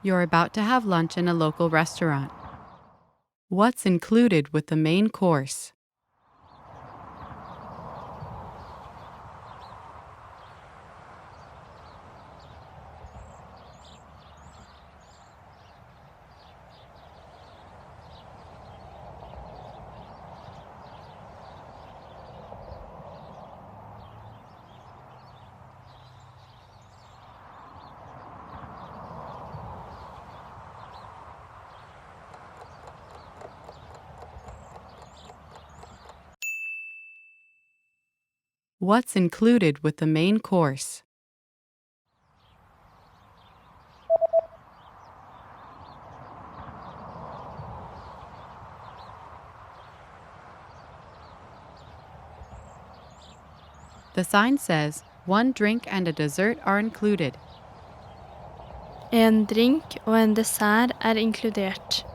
You're about to have lunch in a local restaurant. What's included with the main course? What's included with the main course? The sign says, one drink and a dessert are included. En drink og en dessert er inkludert.